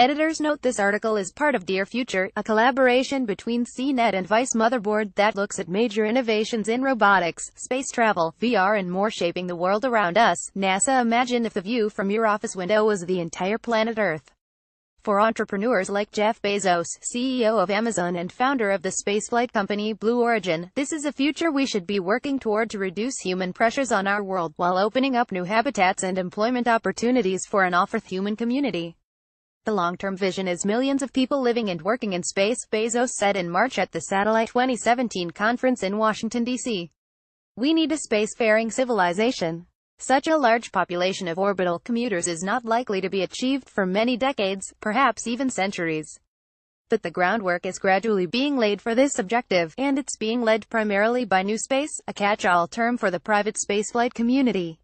Editors note this article is part of Dear Future, a collaboration between CNET and VICE Motherboard that looks at major innovations in robotics, space travel, VR and more shaping the world around us. NASA. Imagine if the view from your office window was the entire planet Earth. For entrepreneurs like Jeff Bezos, CEO of Amazon and founder of the spaceflight company Blue Origin, this is a future we should be working toward to reduce human pressures on our world, while opening up new habitats and employment opportunities for an all-Earth human community. The long-term vision is millions of people living and working in space, Bezos said in March at the Satellite 2017 conference in Washington, D.C. We need a spacefaring civilization. Such a large population of orbital commuters is not likely to be achieved for many decades, perhaps even centuries. But the groundwork is gradually being laid for this objective, and it's being led primarily by New Space, a catch-all term for the private spaceflight community.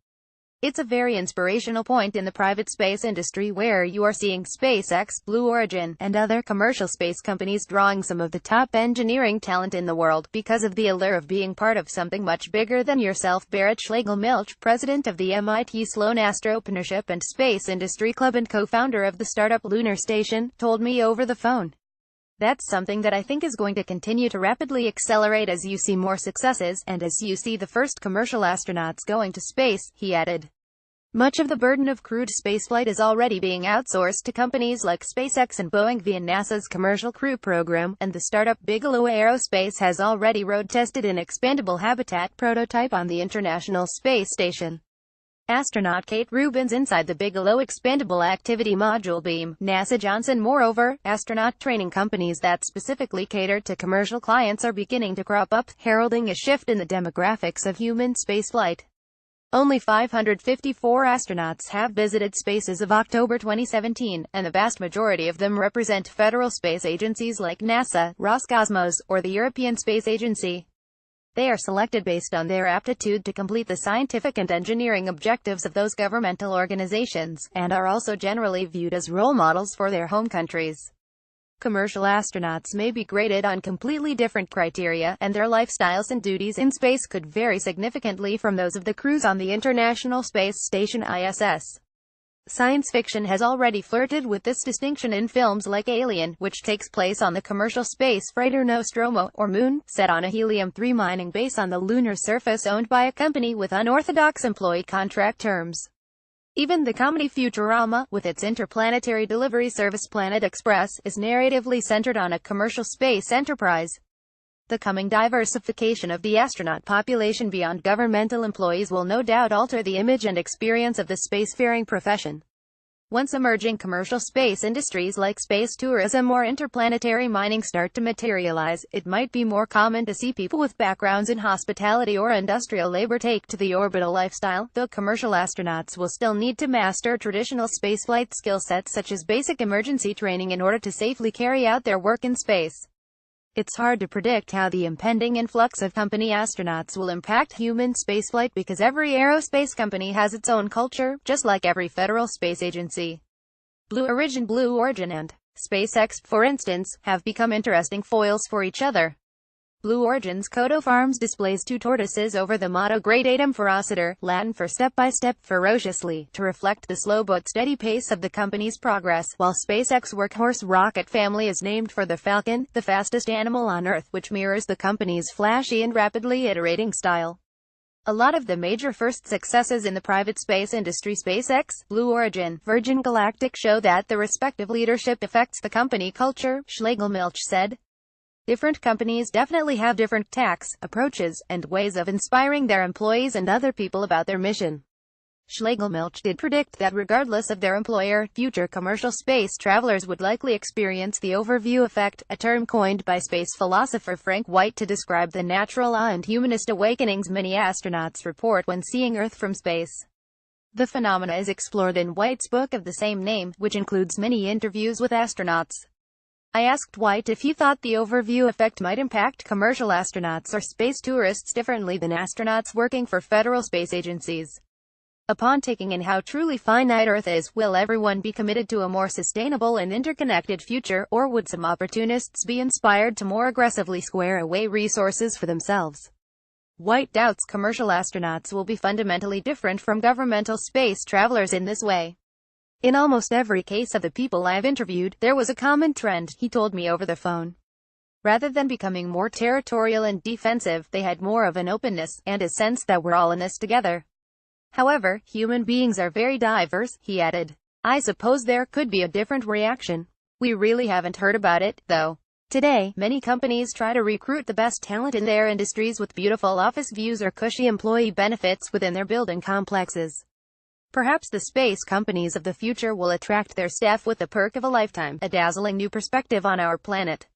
It's a very inspirational point in the private space industry where you are seeing SpaceX, Blue Origin, and other commercial space companies drawing some of the top engineering talent in the world, because of the allure of being part of something much bigger than yourself. Barrett Schlegel-Milch, president of the MIT Sloan Astropreneurship and Space Industry Club and co-founder of the startup Lunar Station, told me over the phone. That's something that I think is going to continue to rapidly accelerate as you see more successes, and as you see the first commercial astronauts going to space, he added. Much of the burden of crewed spaceflight is already being outsourced to companies like SpaceX and Boeing via NASA's Commercial Crew Program, and the startup Bigelow Aerospace has already road-tested an expandable habitat prototype on the International Space Station. Astronaut Kate Rubin's inside the Bigelow Expandable Activity Module beam, NASA Johnson. Moreover, astronaut training companies that specifically cater to commercial clients are beginning to crop up, heralding a shift in the demographics of human spaceflight. Only 554 astronauts have visited space as of October 2017, and the vast majority of them represent federal space agencies like NASA, Roscosmos, or the European Space Agency. They are selected based on their aptitude to complete the scientific and engineering objectives of those governmental organizations, and are also generally viewed as role models for their home countries. Commercial astronauts may be graded on completely different criteria, and their lifestyles and duties in space could vary significantly from those of the crews on the International Space Station ISS. Science fiction has already flirted with this distinction in films like Alien, which takes place on the commercial space freighter Nostromo, or Moon, set on a helium-3 mining base on the lunar surface owned by a company with unorthodox employee contract terms. Even the comedy Futurama, with its interplanetary delivery service Planet Express, is narratively centered on a commercial space enterprise. The coming diversification of the astronaut population beyond governmental employees will no doubt alter the image and experience of the spacefaring profession. Once emerging commercial space industries like space tourism or interplanetary mining start to materialize, it might be more common to see people with backgrounds in hospitality or industrial labor take to the orbital lifestyle, though commercial astronauts will still need to master traditional spaceflight skill sets such as basic emergency training in order to safely carry out their work in space. It's hard to predict how the impending influx of company astronauts will impact human spaceflight because every aerospace company has its own culture, just like every federal space agency. Blue Origin and SpaceX, for instance, have become interesting foils for each other. Blue Origin's coat of arms displays two tortoises over the motto Gradatum Ferociter, Latin for step-by-step, ferociously, to reflect the slow but steady pace of the company's progress, while SpaceX workhorse rocket family is named for the Falcon, the fastest animal on Earth, which mirrors the company's flashy and rapidly iterating style. A lot of the major first successes in the private space industry, SpaceX, Blue Origin, Virgin Galactic, show that the respective leadership affects the company culture, Schlegel-Milch said. Different companies definitely have different tacks, approaches, and ways of inspiring their employees and other people about their mission. Schlegel-Milch did predict that regardless of their employer, future commercial space travelers would likely experience the overview effect, a term coined by space philosopher Frank White to describe the natural awe and humanist awakenings many astronauts report when seeing Earth from space. The phenomena is explored in White's book of the same name, which includes many interviews with astronauts. I asked White if he thought the overview effect might impact commercial astronauts or space tourists differently than astronauts working for federal space agencies. Upon taking in how truly finite Earth is, will everyone be committed to a more sustainable and interconnected future, or would some opportunists be inspired to more aggressively square away resources for themselves? White doubts commercial astronauts will be fundamentally different from governmental space travelers in this way. In almost every case of the people I've interviewed, there was a common trend, he told me over the phone. Rather than becoming more territorial and defensive, they had more of an openness, and a sense that we're all in this together. However, human beings are very diverse, he added. I suppose there could be a different reaction. We really haven't heard about it, though. Today, many companies try to recruit the best talent in their industries with beautiful office views or cushy employee benefits within their building complexes. Perhaps the space companies of the future will attract their staff with the perk of a lifetime, a dazzling new perspective on our planet.